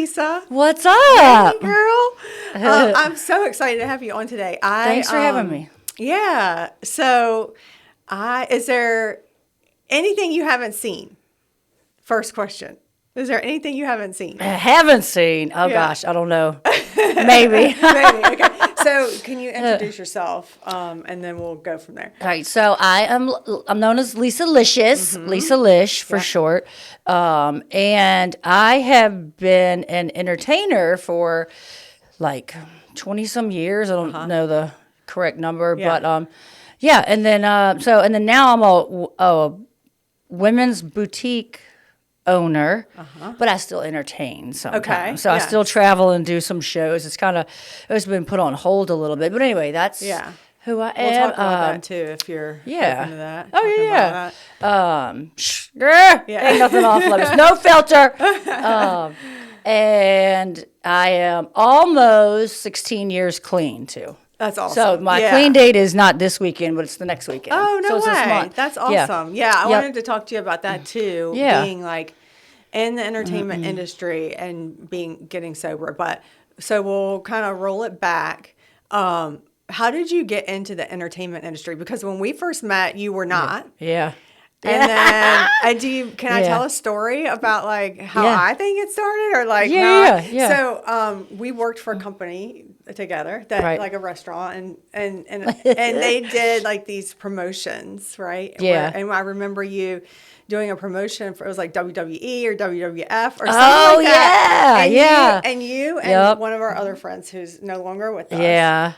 Lisa. What's up? Hey, girl. I'm so excited to have you on today. Thanks for having me. Yeah. So, is there anything you haven't seen? First question. Is there anything you haven't seen? I haven't seen. Oh, gosh. I don't know. Maybe. Maybe. Okay. So, can you introduce yourself, and then we'll go from there. All right. So, I'm known as Lisa Licious, Lisa Lish for short. And I have been an entertainer for like 20-some years. I don't know the correct number, but yeah. And then now I'm a women's boutique owner, but I still entertain sometimes. Okay. So I still travel and do some shows. It's been put on hold a little bit, but anyway, that's who I am. We'll talk about that too if you're open to that. Oh yeah. Ain't nothing off limits. No filter. And I am almost 16 years clean too. That's awesome. So my clean date is not this weekend, but it's the next weekend. Oh, no so it's way. this month. That's awesome. Yeah, I wanted to talk to you about that too, being like in the entertainment industry and getting sober. But so we'll kind of roll it back. How did you get into the entertainment industry? Because when we first met, you were not. Yeah. And then, can I tell a story about like how I think it started, or like So, we worked for a company together that like a restaurant, and they did like these promotions, right? Yeah. And I remember you doing a promotion for, it was like WWE or WWF or something like that. And one of our other friends who's no longer with us. Yeah.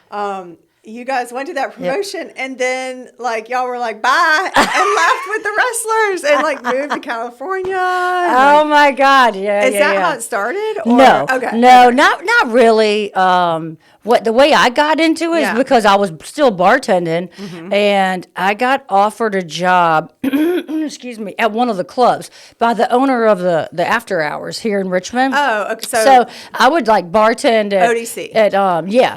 You guys went to that promotion and then like y'all were like bye and left with the wrestlers and like moved to California. Oh my God. Yeah. Is that how it started? Or? No. Okay. No, not really. The way I got into it is because I was still bartending and I got offered a job excuse me, at one of the clubs by the owner of the after hours here in Richmond. Oh, okay. So I would like bartend at ODC.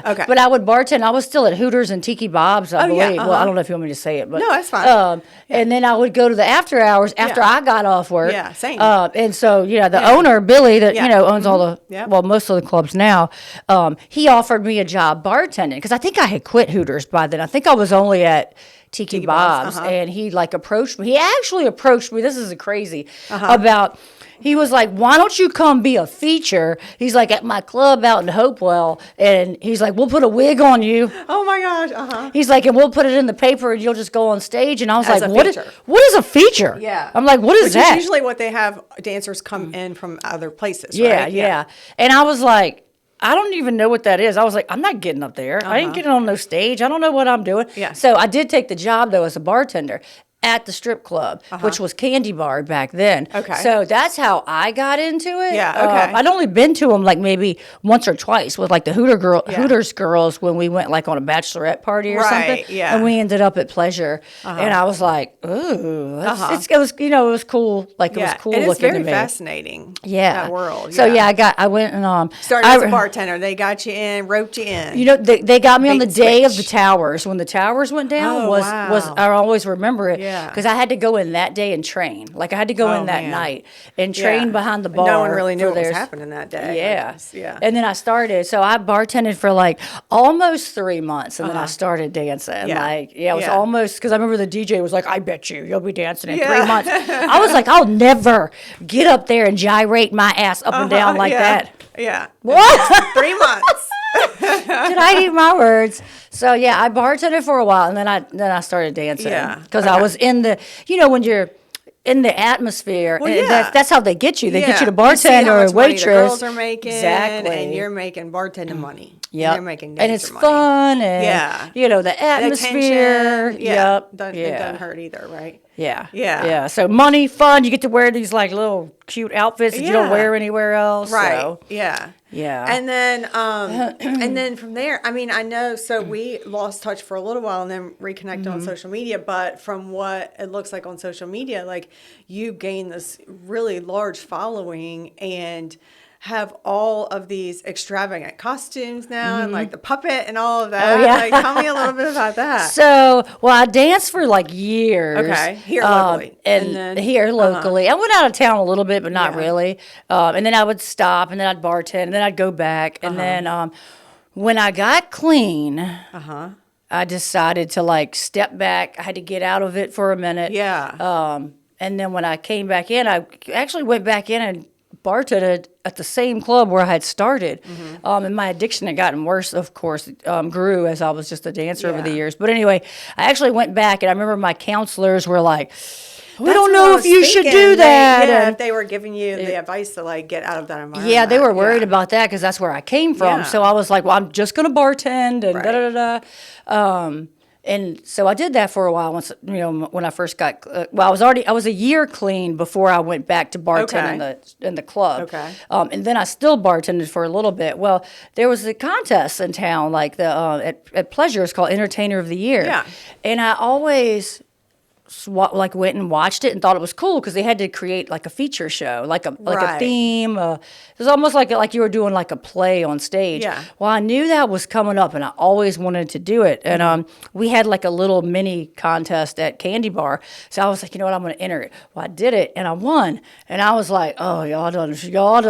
Okay. But I would bartend. I was still at Hooters and Tiki Bob's, I believe. Well, I don't know if you want me to say it, but no, that's fine. And then I would go to the after hours after I got off work. Yeah, same. And so the owner Billy that owns all the most of the clubs now. He offered me a job bartending because I think I had quit Hooters by then. I think I was only at Tiki Bob's, and he like approached me. He actually approached me. This is crazy about. He was like, "Why don't you come be a feature?" He's like, "At my club out in Hopewell," and he's like, "We'll put a wig on you." Oh my gosh! He's like, "And we'll put it in the paper, and you'll just go on stage." And I was As like, a "What is a feature?" Yeah. I'm like, "What is that?" Which is usually what they have dancers come in from other places. Yeah, right? yeah. And I was like, I don't even know what that is. I was like, I'm not getting up there. I ain't getting on no stage. I don't know what I'm doing. Yeah. So I did take the job, though, as a bartender at the strip club, which was Candy Bar back then. Okay. So that's how I got into it. Yeah, okay. I'd only been to them like maybe once or twice with like the Hooters girls when we went like on a bachelorette party or something. Yeah. And we ended up at Pleasure. And I was like, ooh, it was cool. Like it was cool and looking to me. it's very fascinating. Yeah. That world. So I went and started as a bartender. They got you in, roped you in. You know, they got me on the day of the towers. When the towers went down, was I always remember it. Because I had to go in that day and train. Like I had to go in that night and train behind the bar. No one really knew what was happening that day. Yeah. And then I started. So I bartended for like almost 3 months, and then I started dancing. Like it was almost, because I remember the DJ was like, "I bet you'll be dancing in 3 months." I was like, I'll never get up there and gyrate my ass up and down like that. Yeah. What? 3 months. Did I eat my words? So I bartended for a while, and then I started dancing. Because I was in the, when you're in the atmosphere, that's how they get you. They get you to bartend or a waitress. The girls are making, exactly, and you're making bartender money. Yeah, you're making and it's money. Fun, and the atmosphere. It doesn't hurt either, right? Yeah. So money, fun. You get to wear these like little cute outfits that you don't wear anywhere else. Right. So. Yeah. And then from there, I mean, I know. So we lost touch for a little while and then reconnected on social media. But from what it looks like on social media, like you gained this really large following, and have all of these extravagant costumes now and like the puppet and all of that. Like, tell me a little bit about that. So, well, I danced for like years. Okay, here locally. And then, here locally. I went out of town a little bit, but not really. And then I would stop, and then I'd bartend, and then I'd go back. And then when I got clean, I decided to like step back. I had to get out of it for a minute. Yeah. And then when I came back in, I actually went back in and bartended at the same club where I had started. And my addiction had gotten worse, of course, grew as I was just a dancer over the years. But anyway, I actually went back, and I remember my counselors were like, we don't know if you should do that. If they were giving you the advice to like get out of that environment. Yeah, they were worried about that because that's where I came from. Yeah. So I was like, well, I'm just going to bartend and da-da-da-da. And so I did that for a while. Once, when I first got, I was a year clean before I went back to bartend in the club. Okay. And then I still bartended for a little bit. Well, there was a contest in town, like at Pleasure, it's called Entertainer of the Year. Yeah. And I always went and watched it and thought it was cool because they had to create like a feature show, like a theme. It was almost like you were doing like a play on stage. Yeah. Well, I knew that was coming up, and I always wanted to do it. And we had like a little mini contest at Candy Bar, so I was like, you know what, I'm going to enter it. Well, I did it, and I won. And I was like, oh, y'all done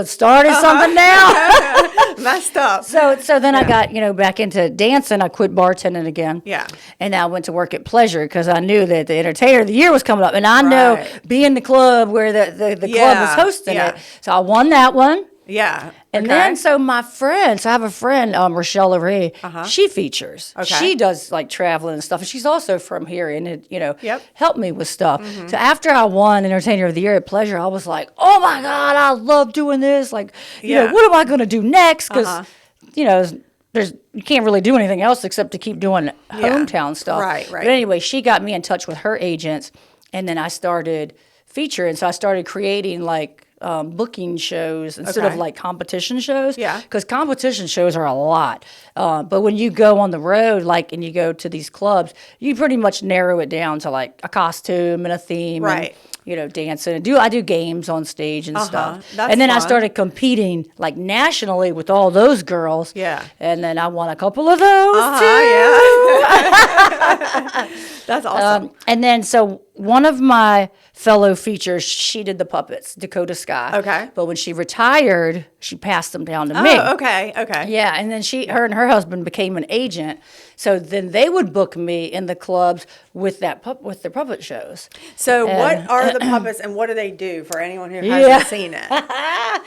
started something now. Messed up. So then I got back into dancing. I quit bartending again. Yeah. And I went to work at Pleasure because I knew that the Entertainer of the Year was coming up, and I know being the club where the club was hosting it. So I won that one. Yeah. And then, so I have a friend, Rochelle Laree, she features. Okay. She does like traveling and stuff. And she's also from here and it, helped me with stuff. So after I won Entertainer of the Year at Pleasure, I was like, oh my God, I love doing this. Like, what am I going to do next? Because, you can't really do anything else except to keep doing hometown stuff. Right. But anyway, she got me in touch with her agents, and then I started featuring. So I started creating like booking shows instead of like competition shows. Yeah. Because competition shows are a lot. But when you go on the road, and you go to these clubs, you pretty much narrow it down to like a costume and a theme. Right. And, dancing. I do games on stage and stuff. That's and then fun. I started competing like nationally with all those girls. Yeah. And then I won a couple of those too. Yeah. That's awesome. And then so one of my fellow features, she did the puppets, Dakota Sky. Okay. But when she retired, she passed them down to me. Oh, okay. Yeah, and then her and her husband became an agent. So then they would book me in the clubs with their puppet shows. So what are the puppets and what do they do for anyone who hasn't seen it?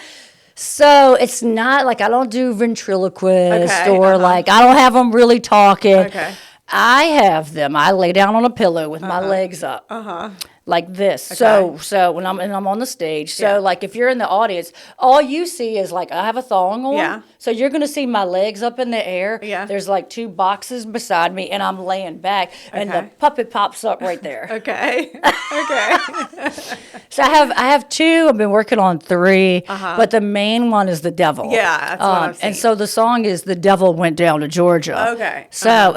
So it's not like I don't do ventriloquist or like I don't have them really talking. Okay. I have them. I lay down on a pillow with my legs up. Like this. Okay. So when I'm on the stage. So like if you're in the audience, all you see is like I have a thong on. Yeah. So you're gonna see my legs up in the air. Yeah. There's like two boxes beside me and I'm laying back and the puppet pops up right there. Okay. So I have two. I've been working on three. But the main one is the devil. Yeah, that's what I've seen. And so the song is "The Devil Went Down to Georgia." Okay. So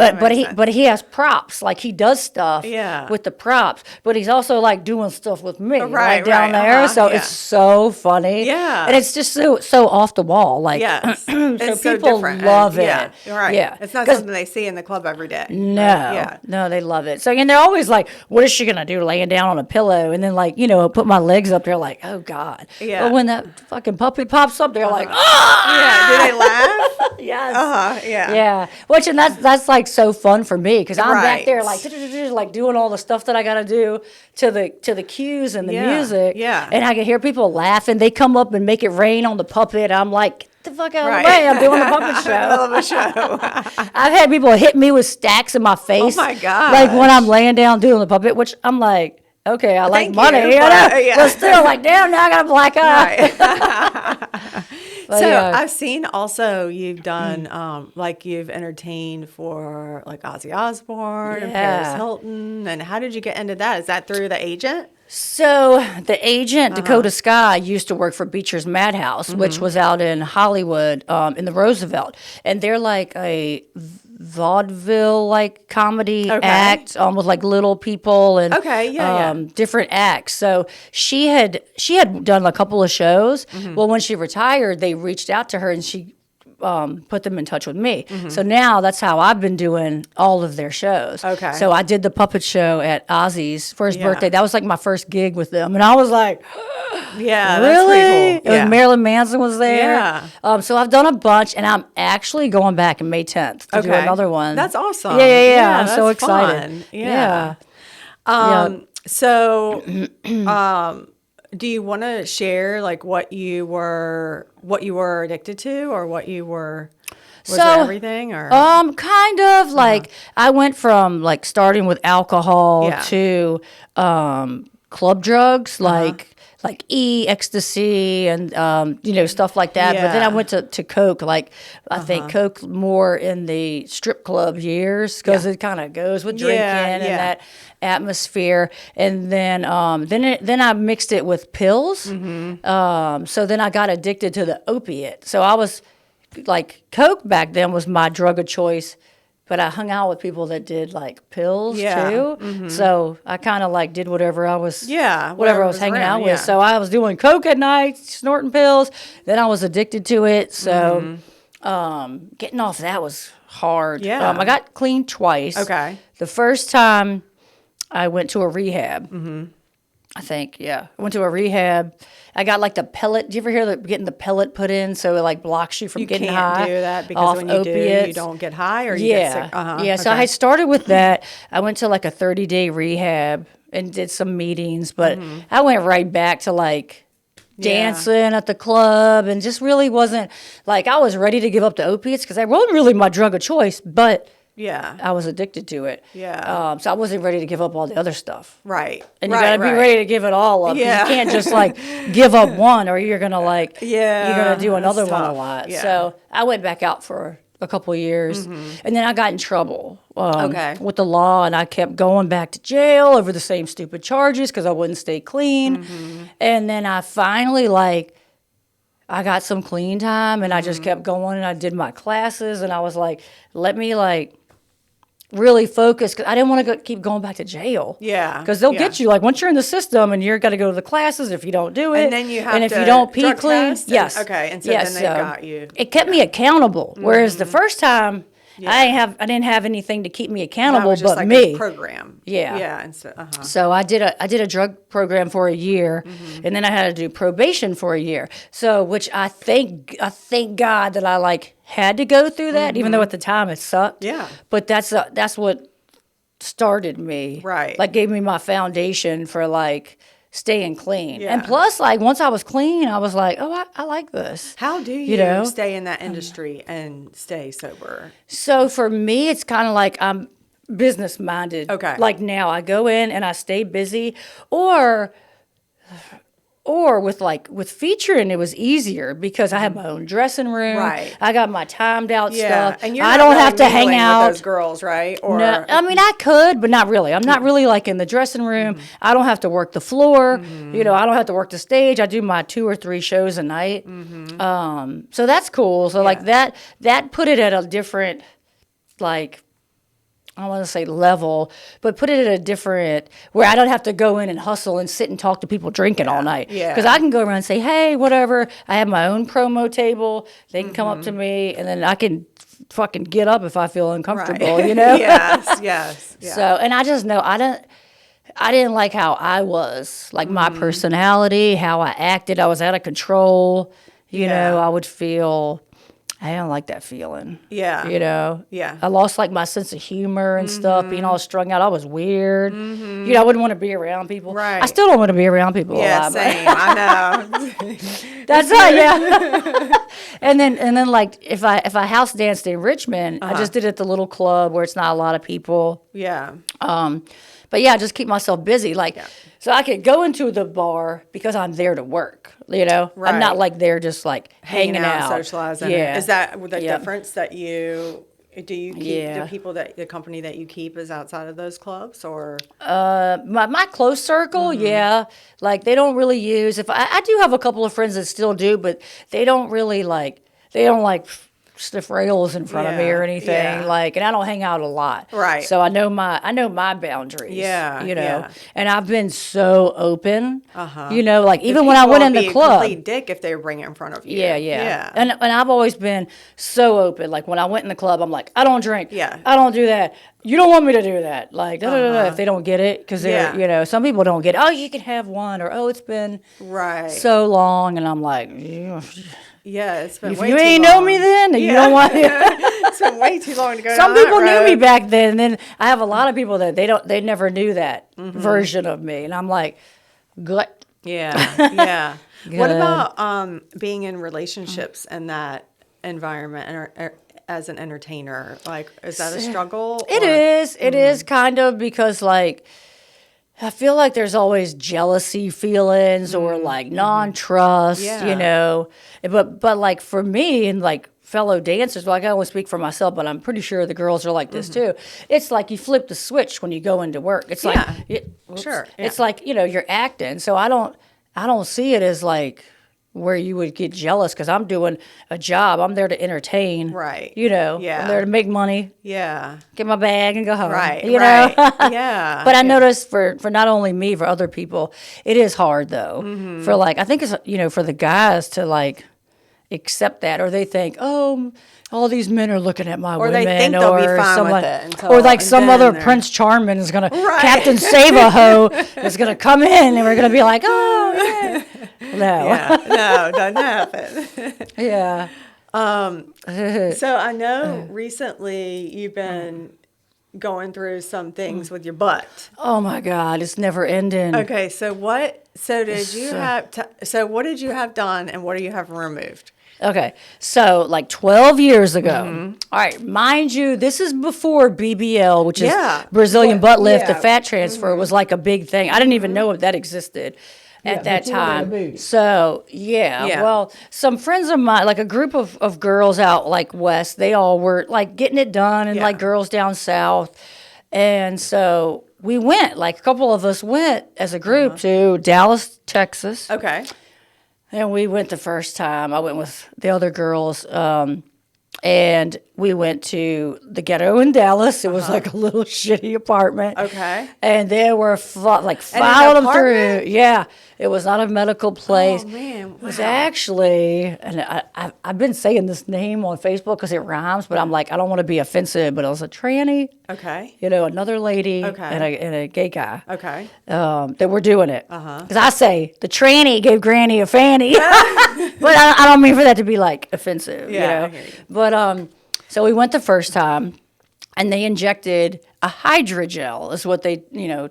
but he has props. Like he does stuff with the props. But he's also like doing stuff with me down there. So it's so funny. Yeah. And it's just so off the wall. Like so it's people different. love it. Yeah. Right. Yeah. It's not something they see in the club every day. No. Yeah. No, they love it. So and they're always like, what is she gonna do? Laying down on a pillow and then like, put my legs up there like, oh God. Yeah. But when that fucking puppet pops up, they're like, ah! Yeah. Do they laugh? Yes. Yeah. Yeah. Which and that's like so fun for me because I'm back there Right. like doing all the stuff that I gotta do to the cues and the music. Yeah. And I can hear people laughing. They come up and make it rain on the puppet. I'm like, get the fuck out of the Right. way. I'm doing the puppet show. I love a show. I've had people hit me with stacks in my face. Oh my gosh. Like when I'm laying down doing the puppet, which I'm like, okay, I like Thank money, you, but still, like, damn, now I got a black eye. Right. But, So yeah. I've seen also you've done like you've entertained for like Ozzy Osbourne and Paris Hilton. And how did you get into that? Is that through the agent? So the agent, Dakota Sky, used to work for Beecher's Madhouse, which was out in Hollywood in the Roosevelt. And they're like a vaudeville like comedy act with like little people and different acts. So she had done a couple of shows. Well, when she retired, they reached out to her and she put them in touch with me. So now that's how I've been doing all of their shows. Okay. So I did the puppet show at Ozzy's for his birthday. That was like my first gig with them. And I was like, yeah, really? That's pretty cool. It was Marilyn Manson was there. Yeah. So I've done a bunch and I'm actually going back on May 10th to do another one. That's awesome. Yeah. I'm so excited. Fun. Yeah. So, do you want to share like what you were addicted to, or what you were? Was it everything, or kind of like I went from like starting with alcohol to club drugs like ecstasy and stuff like that. But then I went to coke. Like I think coke more in the strip club years because it kind of goes with drinking and that atmosphere. And then I mixed it with pills. So then I got addicted to the opiate. So I was like, coke back then was my drug of choice. But I hung out with people that did like pills too. So I kind of like did whatever I was whatever I was hanging out with. So I was doing coke at night, snorting pills. Then I was addicted to it. So getting off that was hard. I got clean twice. Okay. The first time I went to a rehab. I think, I went to a rehab. I got like the pellet. Do you ever hear getting the pellet put in so it like blocks you from getting high? You can't do that because when you do, you don't get high or you get sick. So I started with that. I went to like a 30-day rehab and did some meetings, but I went right back to like dancing at the club and just really wasn't like I was ready to give up the opiates because I wasn't really my drug of choice, but I was addicted to it. So I wasn't ready to give up all the other stuff. Right. And you got to be ready to give it all up. You can't just like give up one or you're going to like, you're going to do another one a lot. So I went back out for a couple of years and then I got in trouble with the law and I kept going back to jail over the same stupid charges because I wouldn't stay clean. And then I finally I got some clean time and I just kept going and I did my classes and I was like, let me really focus because I didn't want to keep going back to jail. Because they'll get you like once you're in the system and you're got to go to the classes if you don't do it. And then you have and if you don't pee clean, and so then they got you. It kept me accountable. Whereas the first time I didn't have anything to keep me accountable was just but like me. A program. And so I did a drug program for a year and then I had to do probation for a year. So which I thank God that I had to go through that even though at the time it sucked. But that's what started me. Right. Like gave me my foundation for staying clean. And plus, once I was clean, I was like, oh, I like this. How do you stay in that industry and stay sober? So for me, it's kind of like I'm business minded. Okay. Like now I go in and I stay busy or with featuring, it was easier because I have my own dressing room. Right. I got my timed out stuff. And you're I not don't really have to hang out with those girls, right? Or no, I mean I could, but not really. I'm not really in the dressing room. I don't have to work the floor. I don't have to work the stage. I do my 2 or 3 shows a night. So that's cool. So that put it at a different I don't want to say level, but put it at a different, where I don't have to go in and hustle and sit and talk to people drinking all night. Because I can go around and say, hey, whatever. I have my own promo table. They can come up to me, and then I can fucking get up if I feel uncomfortable, Yes. Yeah. So, and I just know I didn't like how I was, my personality, how I acted. I was out of control. I would feel... I don't like that feeling. I lost my sense of humor and stuff, being all strung out. I was weird. I wouldn't want to be around people. Right. I still don't want to be around people a lot. Same. I know. That's right, and then if I house danced in Richmond, I just did it at the little club where it's not a lot of people. But I just keep myself busy. So I could go into the bar because I'm there to work, Right. I'm not there just hanging out, socializing. Is that the difference that you keep the company that you keep is outside of those clubs or? My close circle, they don't really use, I do have a couple of friends that still do, but they don't really stiff rails in front of me or anything. And I don't hang out a lot. Right. So I know my boundaries. Yeah. And I've been so open. Even The when I went in people the would club. be a complete dick if they bring it in front of you. Yeah. And I've always been so open. Like when I went in the club, I'm like, I don't drink. Yeah. I don't do that. You don't want me to do that. Like, if they don't get it. Because they're, some people don't get, oh, you can have one. Or, oh, it's been so long. And I'm like, yeah, it's been if way you too ain't long. know me then, you don't want to. It's been way too long to go Some down people that knew road. me back then. And then I have a lot of people that they never knew that version of me. And I'm like, good. Yeah. What about being in relationships and that environment or as an entertainer? Like, is that a struggle? It is. It is kind of because, like, I feel like there's always jealousy feelings or, like, non-trust, But, like, for me and, like, fellow dancers, like, I only speak for myself, but I'm pretty sure the girls are like this, too. It's like you flip the switch when you go into work. It's like... Sure. Yeah. It's like, you're acting. So I don't see it as, like... where you would get jealous because I'm doing a job. I'm there to entertain. Right. I'm there to make money. Yeah. Get my bag and go home. Right. You right. know? Yeah. But I noticed for not only me, for other people, it is hard though. For like, I think it's, for the guys to like accept that, or they think, oh, all these men are looking at my Or women. they think they'll be fine with it until... Or like some other Prince Charming is going to, Captain Save-A-Ho is going to come in and we're going to be like, oh, yeah. No. No, doesn't happen. Yeah. So I know recently you've been going through some things with your butt. Oh my God, it's never ending. Okay, so what did you have done and what do you have removed? Okay, so like 12 years ago. All right, mind you, this is before BBL, which is Brazilian butt lift. The fat transfer was like a big thing. I didn't even know if that existed at that time. So, well, some friends of mine, like a group of girls out like west, they all were like getting it done and like girls down south. And so we went, like a couple of us went as a group to Dallas, Texas. Okay. And we went the first time. I went with the other girls. And we went to the ghetto in Dallas. It was like a little shitty apartment. Okay. And there were followed them through. Yeah. It was not a medical place. Oh, man. Wow. It was actually, and I've been saying this name on Facebook because it rhymes, but I'm like, I don't want to be offensive, but it was a tranny. Okay. another lady Okay. and a gay guy. Okay. That were doing it. Because I say, the tranny gave Granny a fanny. But I don't mean for that to be like offensive, Yeah, I hear you. But so we went the first time, and they injected a hydrogel, is what they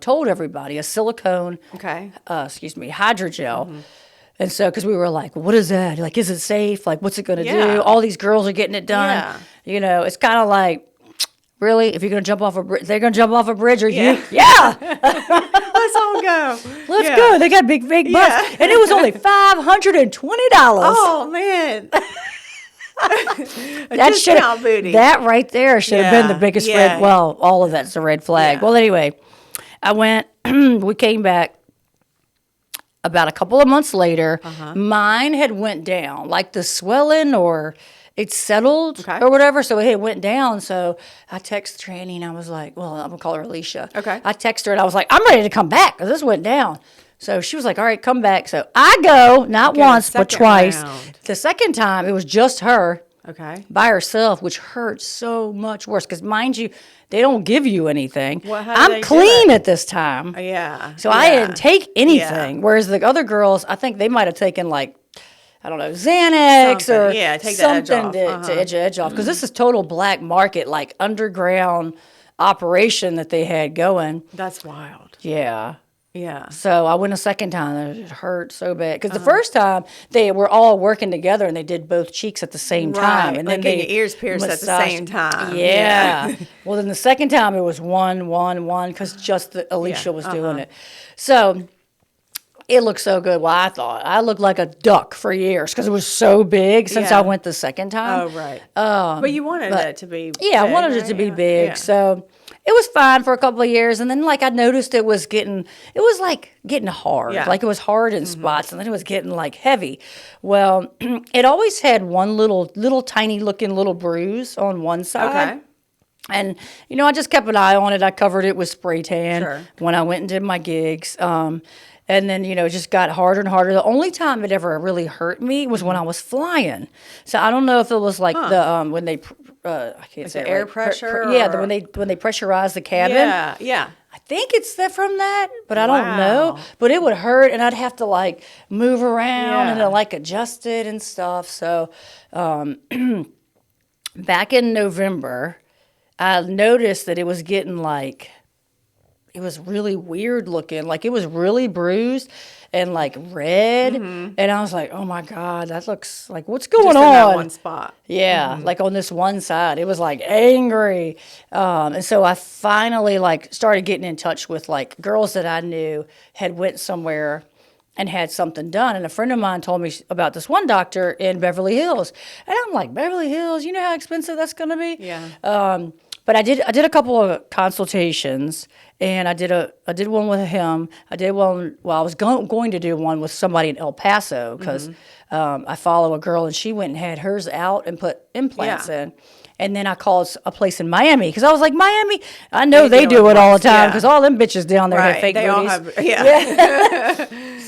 told everybody, a silicone. Okay. Hydrogel. And so, because we were like, what is that? Like, is it safe? Like, what's it going to do? All these girls are getting it done. Yeah. It's kind of like, really, if you're going to jump off a bridge, they're going to jump off a bridge, or you? Let's all go. Let's go. They got big butts. Yeah. And it was only $520. Oh, man. Discount booty. That right there should have been the biggest red. Well, all of that's a red flag. Well, anyway, I went. We came back about a couple of months later. Mine had went down, like the swelling, or it settled or whatever. So it went down. So I texted Tranny and I was like, well, I'm gonna call her Alicia. Okay. I texted her and I was like, I'm ready to come back because this went down. So she was like, all right, come back. So I go, not once, but twice. Round. The second time, it was just her by herself, which hurt so much worse. Because mind you, they don't give you anything. I'm clean at this time. So I didn't take anything. Whereas the other girls, I think they might have taken like, I don't know, Xanax or take something the edge off. to edge off. Because this is total black market, like underground operation that they had going. That's wild. Yeah. Yeah. So I went a second time, and it hurt so bad. Because the first time, they were all working together, and they did both cheeks at the same time. And like then your ears pierced at the same time. Yeah. Well, then the second time, it was one, because just Alicia was doing it. So It looked so good. Well, I thought I looked like a duck for years because it was so big since I went the second time. Oh, right. But you wanted it to be big, I wanted it to be big. Yeah. So it was fine for a couple of years. And then, like, I noticed it was getting hard. Yeah. Like, it was hard in spots. And then it was getting, like, heavy. Well, it always had one little tiny looking little bruise on one side. Okay. And, I just kept an eye on it. I covered it with spray tan when I went and did my gigs. And then, it just got harder and harder. The only time it ever really hurt me was when I was flying. So I don't know if it was like when they, I can't say air pressure. When they pressurized the cabin. Yeah. I think it's from that, but I don't know. But it would hurt, and I'd have to like move around and like adjust it and stuff. So back in November, I noticed that it was getting like. It was really weird looking. Like, it was really bruised and, like, red. And I was like, oh, my God, that looks like, what's going on? Just in that one spot. Yeah, like on this one side. It was, like, angry. And so I finally, like, started getting in touch with, like, girls that I knew had went somewhere and had something done. And a friend of mine told me about this one doctor in Beverly Hills. And I'm like, Beverly Hills, you know how expensive that's going to be? Yeah. But I did a couple of consultations, and I did one with him. I did one. Well, I was going to do one with somebody in El Paso because I follow a girl, and she went and had hers out and put implants in. And then I called a place in Miami because I was like, Miami, I know they do it all the time because all them bitches down there have fake booties.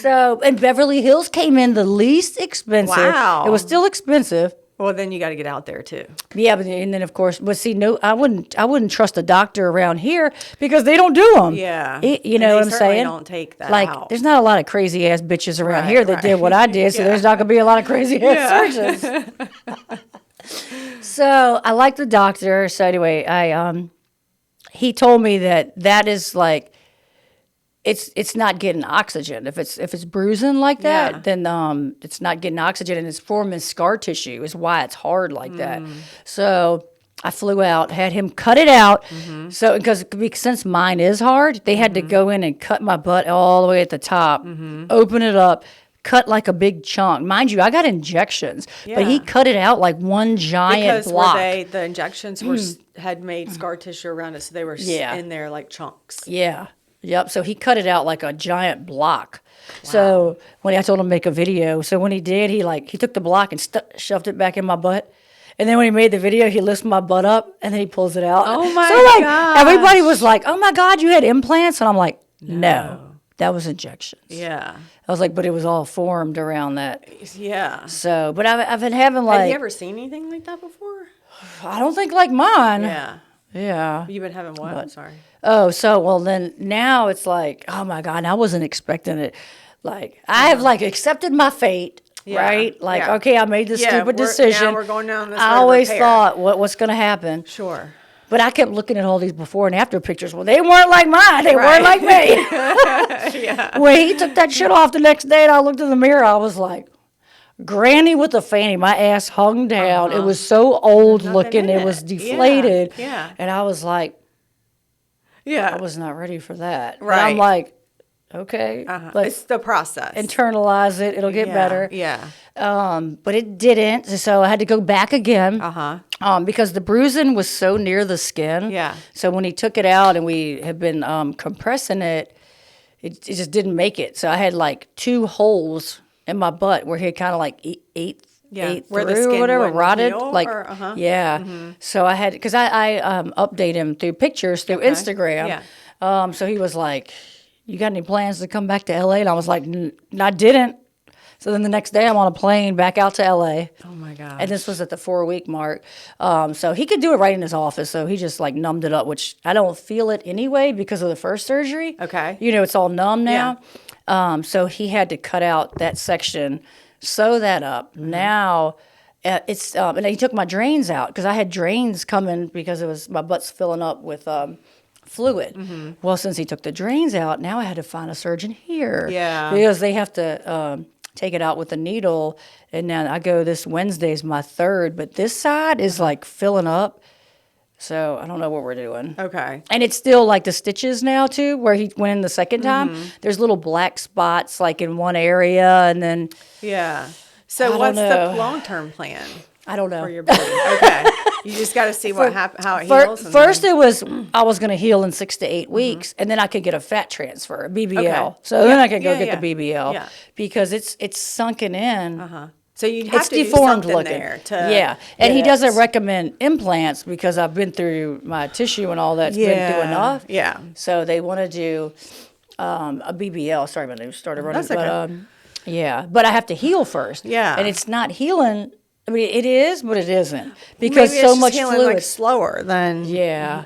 So, and Beverly Hills came in the least expensive. Wow. It was still expensive. Well, then you got to get out there too. Yeah, and then of course, but see, no, I wouldn't trust a doctor around here because they don't do them. Yeah, you know what I'm saying? Don't take that out. There's not a lot of crazy ass bitches around here that did what I did, so there's not gonna be a lot of crazy ass surgeons. So I like the doctor. So anyway, he told me that is like. It's not getting oxygen. If it's bruising like that, then it's not getting oxygen, and it's forming scar tissue is why it's hard like that. So I flew out, had him cut it out. So because since mine is hard, they had to go in and cut my butt all the way at the top, open it up, cut like a big chunk. Mind you, I got injections, but he cut it out like one giant block. Because the injections had made scar tissue around it, so they were in there like chunks. Yeah. Yep. So he cut it out like a giant block. Wow. So when I told him to make a video, so when he did, he took the block and shoved it back in my butt. And then when he made the video, he lifts my butt up and then he pulls it out. Oh my God! Everybody was like, "Oh my God, you had implants?" And I'm like, "No, that was injections." Yeah. I was like, but it was all formed around that. Yeah. So, but I've been having like. Have you ever seen anything like that before? I don't think like mine. Yeah. Yeah. You've been having what? I'm sorry. Oh, so, well, then now it's like, oh, my God, I wasn't expecting it. Like, I have, like, accepted my fate, right? Like, okay, I made this stupid decision. Now we're going down this I always thought what's going to happen. Sure. But I kept looking at all these before and after pictures. Well, they weren't like mine. They weren't like me. When he took that shit off the next day and I looked in the mirror, I was like, granny with a fanny. My ass hung down. It was so old looking. It was deflated. Yeah. And I was like, I was not ready for that. Right. And I'm like, okay. It's the process. Internalize it. It'll get better. Yeah. But it didn't. So I had to go back again. Because the bruising was so near the skin. Yeah. So when he took it out and we had been compressing it, it just didn't make it. So I had like 2 holes in my butt where he had kind of like ate where the through skin or whatever, rotted. Heal, like, or, So I had, because I update him through pictures through Instagram. Yeah. So he was like, you got any plans to come back to LA? And I was like, I didn't. So then the next day I'm on a plane back out to LA. Oh my God. And this was at the 4-week mark. So he could do it right in his office. So he just like numbed it up, which I don't feel it anyway because of the first surgery. Okay. It's all numb now. So he had to cut out that section, sew that up. Now it's and he took my drains out because I had drains coming because my butt's filling up with fluid. Well, since he took the drains out, now I had to find a surgeon here. Yeah. Because they have to take it out with a needle. And now I go this Wednesday is my 3rd, but this side is like filling up. So I don't know what we're doing. Okay. And it's still like the stitches now too, where he went in the second time. There's little black spots like in one area, and then So what's the long-term plan? I don't know for your body. Okay, you just got to see how it heals. First, it was I was going to heal in 6 to 8 weeks, and then I could get a fat transfer, a BBL. Okay. So then I could go get the BBL because it's sunken in. So you have It's to do deformed something looking. there to and he doesn't recommend implants because I've been through my tissue and all that's been through enough. Yeah. So they want to do a BBL. Sorry, my name started running. That's okay. But but I have to heal first. Yeah. And it's not healing. I mean, it is, but it isn't because Maybe it's so just much healing, fluid. like slower than Yeah.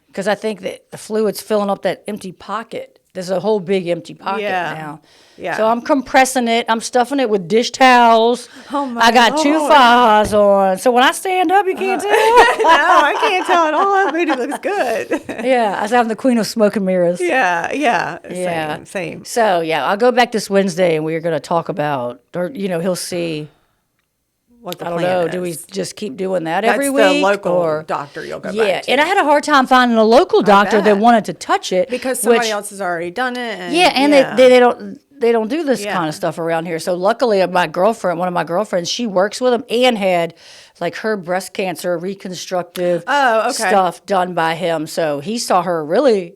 Because I think that the fluid's filling up that empty pocket. There's a whole big empty pocket now. Yeah. So I'm compressing it. I'm stuffing it with dish towels. Oh my I got 2 Lord. fajas on. So when I stand up, you can't tell. No, I can't tell at all. That booty looks good. Yeah, I was having the queen of smoke and mirrors. Yeah. Same. So yeah, I'll go back this Wednesday and we're going to talk about, or he'll see. What the I don't plan know. is. Do we just keep doing that That's every the week? local doctor you'll go back to. And I had a hard time finding a local doctor that bet. wanted to touch it Because somebody else has already done it. And, they don't do this kind of stuff around here. So luckily, one of my girlfriends, she works with him and had like her breast cancer reconstructive stuff done by him. So he saw her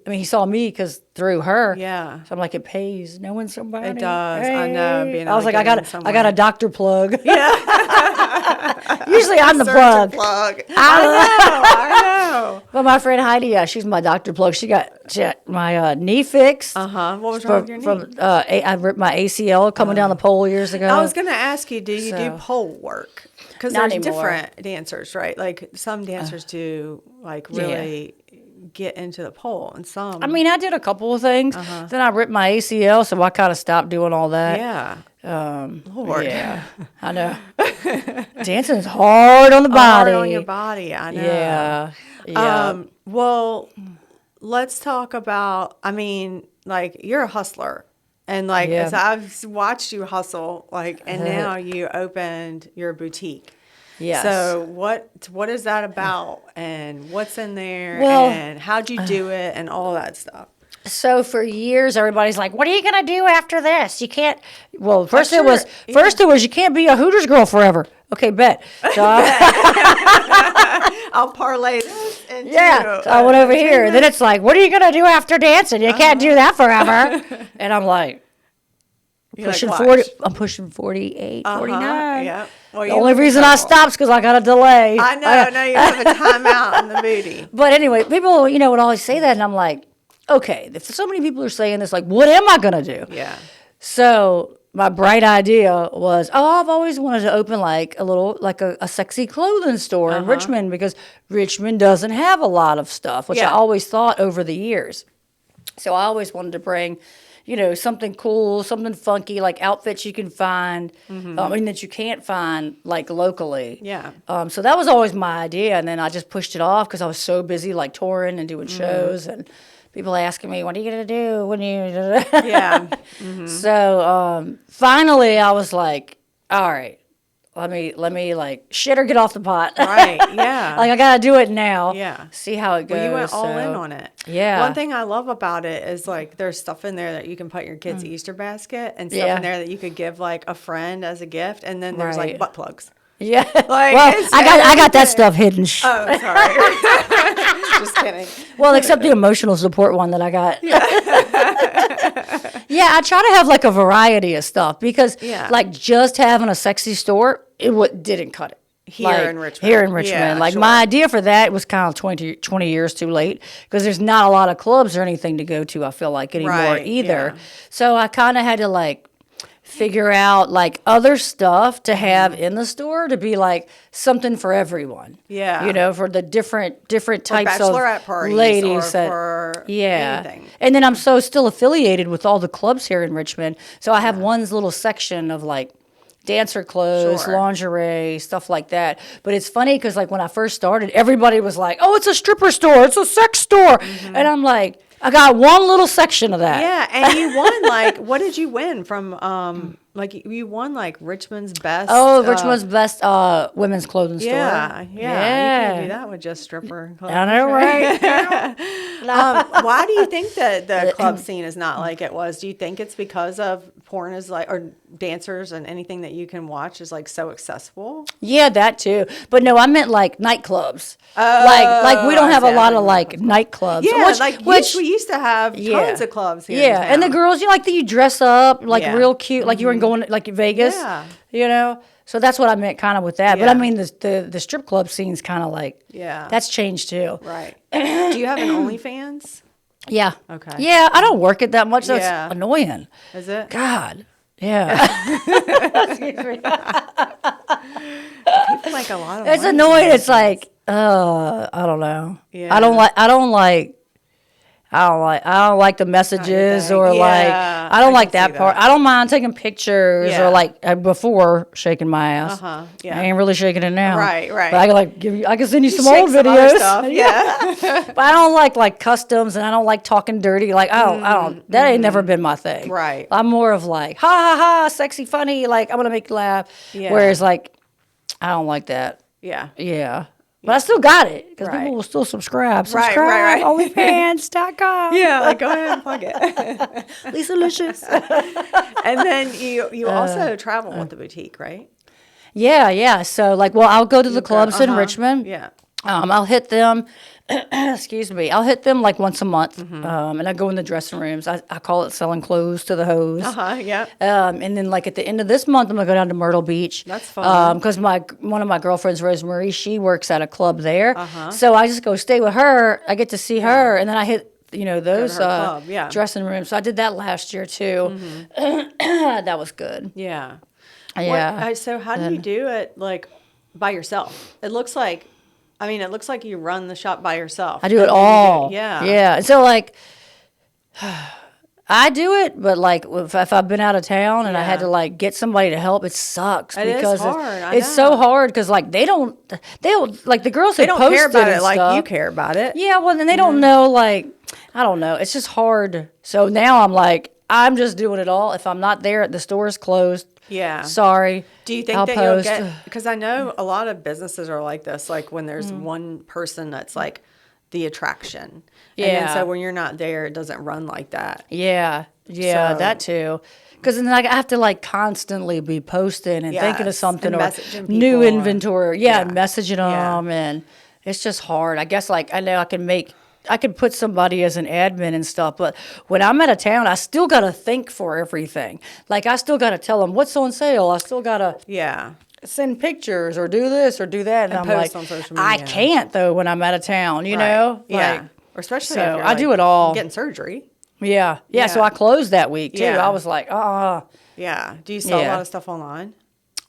he saw me through her. Yeah. So I'm like, it pays knowing somebody. It does. Hey. I know. I was like, I got a doctor plug. Yeah. Usually I'm the plug. I know. But my friend Heidi, she's my doctor plug. She got my knee fixed. What was wrong with your knee? I ripped my ACL coming down the pole years ago. I was going to ask you, do you do pole work? Because there's different dancers, right? Like some dancers do like really get into the pole and some. I mean, I did a couple of things. Then I ripped my ACL, so I kind of stopped doing all that. Yeah. Lord. Yeah, I know. Dancing is hard on the body. Hard on your body, I know. Yeah. Well, let's talk about, like you're a hustler. And like, as I've watched you hustle, like, and now you opened your boutique. Yes. So what is that about, and what's in there, Well, and how'd you do it, and all that stuff? So for years, everybody's like, "What are you gonna do after this? You can't." Well, first it was you can't be a Hooters girl forever. Okay, bet. So I'll parlay this into so I went over here. Then it's like, "What are you gonna do after dancing? You can't do that forever." And I'm like, pushing 40. I'm pushing 48, 49. Yeah. Well, the only reason I stopped is because I got a delay. I know. No, you have a timeout in the booty. But anyway, people, would always say that, and I'm like, okay, if so many people are saying this, like, what am I gonna do? Yeah. So my bright idea was, I've always wanted to open like a little, like a sexy clothing store in Richmond, because Richmond doesn't have a lot of stuff, which I always thought over the years. So I always wanted to bring, something cool, something funky, like outfits you can find, that you can't find like locally. Yeah. So that was always my idea, and then I just pushed it off because I was so busy like touring and doing shows, and people asking me, "What are you gonna do when you?" Yeah. So finally, I was like, "All right, let me like shit or get off the pot." Right. Yeah. Like I gotta do it now. Yeah. See how it goes. Well, you went all in on it. Yeah. One thing I love about it is like there's stuff in there that you can put in your kid's Easter basket, and stuff in there that you could give like a friend as a gift, and then there's like butt plugs. Yeah. Like, well, I got that stuff hidden. Oh, sorry. Just kidding. Well, except the emotional support one that I got. Yeah, I try to have like a variety of stuff because like just having a sexy store, it didn't cut it. Here in Richmond. Here in Richmond. Yeah, my idea for that was kind of 20 years too late, because there's not a lot of clubs or anything to go to, I feel like, anymore either. Yeah. So I kind of had to like figure out like other stuff to have in the store to be like something for everyone. Yeah. For the different types of bachelorette parties ladies or for anything. And then I'm still affiliated with all the clubs here in Richmond. So I have one little section of like dancer clothes, lingerie, stuff like that. But it's funny because like when I first started, everybody was like, "Oh, it's a stripper store, it's a sex store," and I'm like, I got one little section of that. Yeah, and you won like what did you win from like you won like Richmond's best Richmond's best women's clothing store. Yeah. You can't do that with just stripper clothes. I know, right? Why do you think that the club scene is not like it was? Do you think it's because of porn is like, or dancers and anything that you can watch is like so accessible? Yeah, that too. But no, I meant like nightclubs. Like we don't have a lot of like nightclubs. Yeah, which we used to have tons of clubs here. Yeah, and the girls, you dress up like real cute, like you were going like Vegas. Yeah. So that's what I meant kind of with that. Yeah. But I mean, the strip club scene's kind of like, that's changed too. Right. Do you have an OnlyFans? Yeah. Okay. Yeah, I don't work it that much. So it's annoying. Is it? God. Yeah. Excuse me. People make a lot of It's money. annoying. It's like, I don't know. Yeah. I don't like the messages or I don't like that part. I don't mind taking pictures or like before shaking my ass. Yeah. I ain't really shaking it now. Right. But I can I can send you some Shake old some other videos. stuff. Yeah. But I don't like customs and I don't like talking dirty. Like I don't that ain't never been my thing. Right. I'm more of like ha ha ha, sexy, funny, like I'm gonna make you laugh. Yeah. Whereas like I don't like that. Yeah. Yeah. But I still got it because people will still subscribe. Right. OnlyFans.com. Yeah, like go ahead and plug it. Lisa Licious. And then you also travel with the boutique, right? Yeah. So I'll go to the clubs in Richmond. Yeah. I'll hit them. Excuse me. I'll hit them like once a month, and I go in the dressing rooms. I call it selling clothes to the hoes. Yeah. And then like at the end of this month, I'm gonna go down to Myrtle Beach. That's fun. Because one of my girlfriends, Rosemary, she works at a club there. So I just go stay with her. I get to see her, and then I hit those club, dressing rooms. So I did that last year too. That was good. Yeah. Yeah. So how do you do it like by yourself? It looks like you run the shop by yourself. I do it all. Yeah. Yeah. So I do it, but like if I've been out of town and I had to like get somebody to help, it sucks because is hard. It's so hard because like they don't like the girls they don't care about it like you care about it. Yeah. Well, then they don't know I don't know. It's just hard. So now I'm just doing it all. If I'm not there, the store's closed. Yeah. Sorry. Do you think you'll get, because I know a lot of businesses are like this, like when there's one person that's like the attraction. Yeah. And then so when you're not there, it doesn't run like that. Yeah. Yeah, that too. Because then I have to constantly be posting and thinking of something or new inventory. And messaging them. And it's just hard. I guess I know I could put somebody as an admin and stuff, but when I'm out of town, I still got to think for everything. I still got to tell them what's on sale. I still got to send pictures or do this or do that. And I'm post on social media. I can't though when I'm out of town, you know? Or especially so if you're I do it all. getting surgery. Yeah. So I closed that week too. I was like, Yeah. Do you sell a lot of stuff online?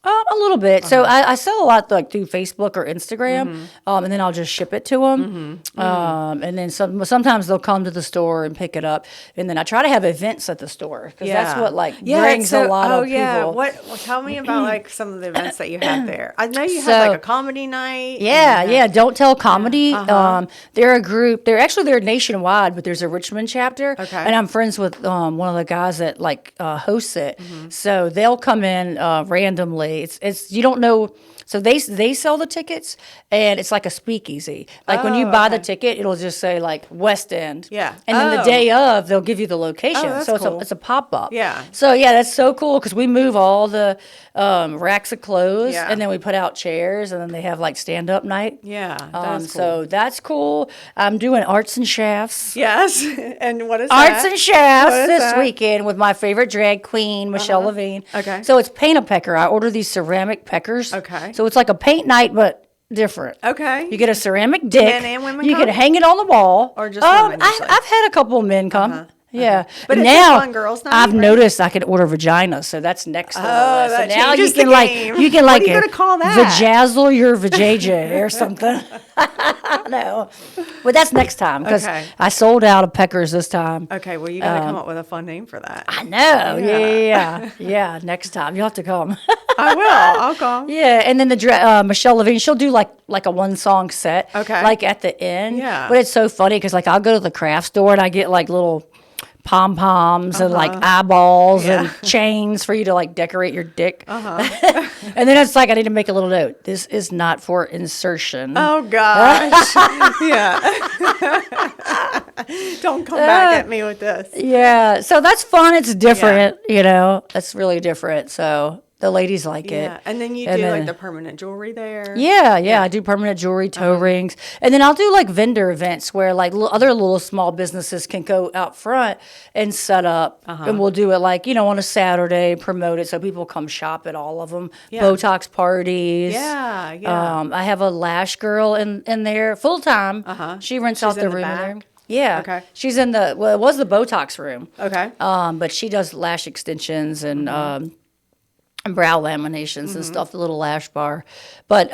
A little bit. So I sell a lot through Facebook or Instagram, and then I'll just ship it to them. And then sometimes they'll come to the store and pick it up. And then I try to have events at the store because that's what brings a lot of people. Tell me about some of the events that you had there. I know you had a comedy night. Yeah. Don't Tell Comedy. They're a group. They're nationwide, but there's a Richmond chapter. Okay. And I'm friends with one of the guys that hosts it. So they'll come in randomly. It's you don't know. So they sell the tickets, and it's like a speakeasy. When you buy the ticket, it'll just say West End. Yeah. And then the day of, they'll give you the location. That's so cool. it's a pop up. Yeah. So that's so cool because we move all the racks of clothes, and then we put out chairs, and then they have stand up night. Yeah. That's cool. So that's cool. I'm doing Arts and Shafts. Yes. And what is that? Arts and Shafts this weekend with my favorite drag queen, Michelle Levine. Okay. So it's Paint-A-Pecker. I order these ceramic peckers. Okay. So it's like a paint night, but different. Okay. You get a ceramic dick. Men and women You come? can hang it on the wall. Or just women usually? I've had a couple of men come. Yeah. But it's now a fun girls' night, I've right? noticed I can order vaginas, so that's next on the list. that So now changes you can the game. you can What are you gonna call that? vajazzle your vajayjay or something. No. But that's next time because I sold out of peckers this time. Okay, well, you got to come up with a fun name for that. I know. Yeah. Next time. You'll have to come. I will. I'll come. Yeah, and then Michelle Levine, she'll do like a 1-song set, Okay. like at the end. Yeah. But it's so funny because like I'll go to the craft store and I get like little pom poms and like eyeballs and chains for you to like decorate your dick. And then it's like I need to make a little note. This is not for insertion. Oh gosh. Yeah. Don't come back at me with this. Yeah. So that's fun. It's different. You know, that's really different. So the ladies like it. And then you do like the permanent jewelry there. Yeah. I do permanent jewelry, toe rings. And then I'll do like vendor events where like other little small businesses can go out front and set up. And we'll do it like, you know, on a Saturday, promote it so people come shop at all of them. Yeah. Botox parties. Yeah. I have a lash girl in there full time. She rents out the room in there. Yeah. Okay. She's in it was the Botox room. Okay. But she does lash extensions and brow laminations and stuff, the little lash bar. But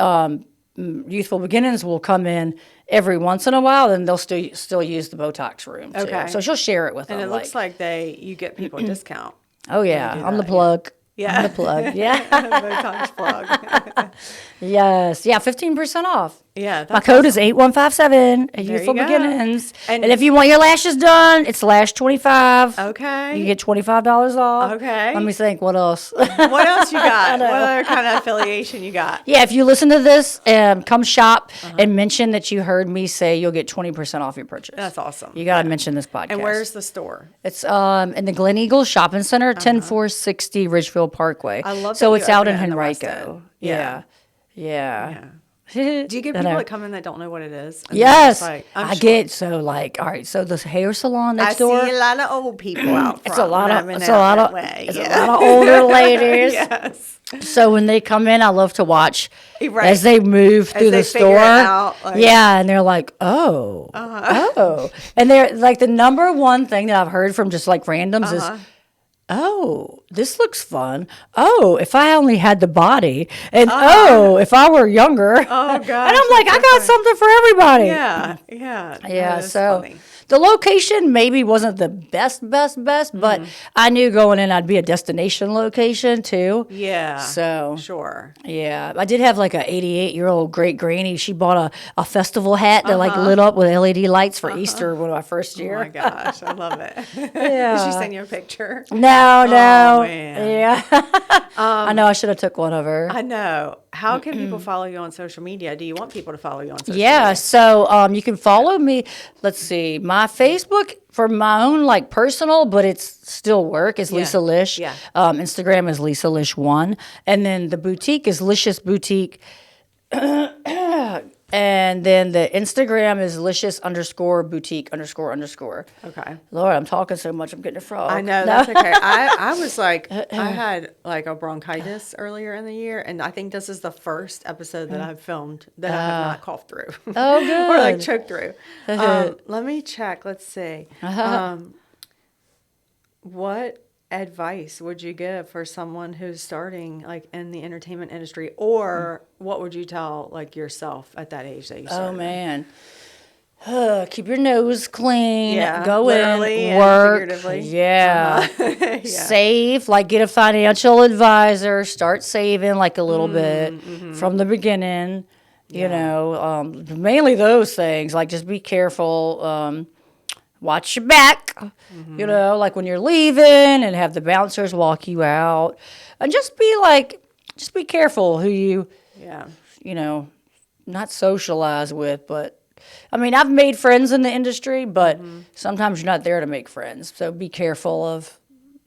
Youthful Beginnings will come in every once in a while, and they'll still use the Botox room too. Okay. So she'll share it with them. And it looks like you get people a discount. Oh yeah, I'm the plug. Yeah. I'm the plug. Yeah. Botox plug. Yes. Yeah, 15% off. Yeah. My code is 8157 at Youthful Beginnings. And if you want your lashes done, it's lash 25. Okay. You get $25 off. Okay. Let me think. What else? What else you got? What other kind of affiliation you got? Yeah, if you listen to this, come shop and mention that you heard me say you'll get 20% off your purchase. That's awesome. You got to mention this podcast. And where's the store? It's in the Glen Eagles Shopping Center, 10460 Ridgefield Parkway. I love that. So it's out in in Henrico. Yeah. Do you get people that come in that don't know what it is? Yes. I get so like, all right, so the hair salon next door. I see a lot of old people out front. It's a lot of older ladies. Yes. So when they come in, I love to watch as they move through the store. And they're like, oh. And they're like, the number one thing that I've heard from just like randoms is, oh, this looks fun. Oh, if I only had the body. And if I were younger. Oh, gosh. And I'm like, I got something for everybody. Yeah. So funny. The location maybe wasn't the best, but I knew going in I'd be a destination location too. Yeah. So. Sure. Yeah. I did have like a 88-year-old great granny. She bought a festival hat that like lit up with LED lights for Easter one of my first year. Oh my gosh. I love it. Yeah. Did she send you a picture? No. Oh, man. Yeah. I know I should have took one of her. I know. How can people follow you on social media? Do you want people to follow you on social media? Yeah, so you can follow me. Let's see. My Facebook for my own like personal, but it's still work is Lisa Lish. Yeah. Instagram is Lisa Lish 1. And then the boutique is Licious Boutique. And then the Instagram is Licious_Boutique __. Okay. Lord, I'm talking so much. I'm getting a frog. I know. That's okay. I was like, I had like a bronchitis earlier in the year, and I think this is the first episode that I've filmed that I have not coughed through. Oh, good. Or like choked through. Let me check. Let's see. What advice would you give for someone who's starting like in the entertainment industry, or what would you tell like yourself at that age that you started? Oh man, keep your nose clean. Go in, work. Save. Like get a financial advisor. Start saving like a little bit from the beginning. You know, mainly those things. Like just be careful. Watch your back, you know, like when you're leaving and have the bouncers walk you out. And just be careful who you, you know, not socialize with. But, I mean, I've made friends in the industry, but sometimes you're not there to make friends. So be careful of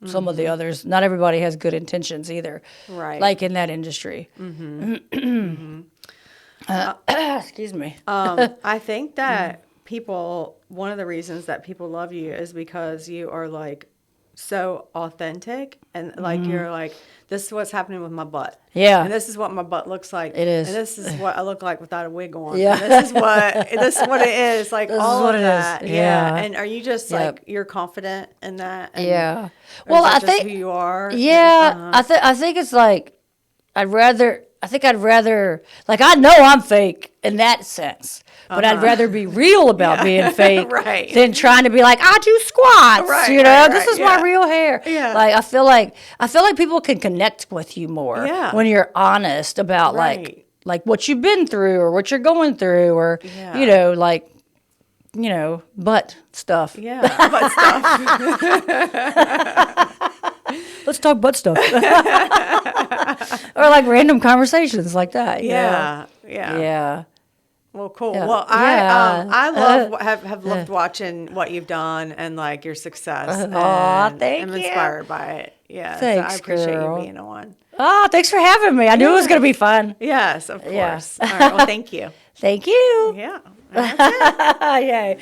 some of the others. Not everybody has good intentions either. Right. Like in that industry. Excuse me. I think that one of the reasons that people love you is because you are like so authentic and like you're like, this is what's happening with my butt. Yeah. And this is what my butt looks like. It is. And this is what I look like without a wig on. Yeah. And this is what it is. Like this all is what of it that. is. Yeah. And are you just like, you're confident in that? And, Well, I think who you are. Yeah. I think it's like, I'd rather think I'd rather, like, I know I'm fake in that sense, but I'd rather be real about being fake right. than trying to be like, I do squats, right, you know, right, this is my real hair. Yeah. Like, I feel like people can connect with you more when you're honest about like what you've been through or what you're going through or, you know, like, you know, butt stuff. Yeah, butt stuff. Let's talk butt stuff. Or like random conversations like that. Yeah. Yeah. Well, cool. Yeah. Well, I love have loved watching what you've done and like your success. Thank I'm you. inspired by it. Yeah, Thanks, so I appreciate girl. you being on. Oh, thanks for having me. I knew it was going to be fun. Yes, of course. Yeah. All right. Well, thank you. Thank you. Yeah. That's it. Yay.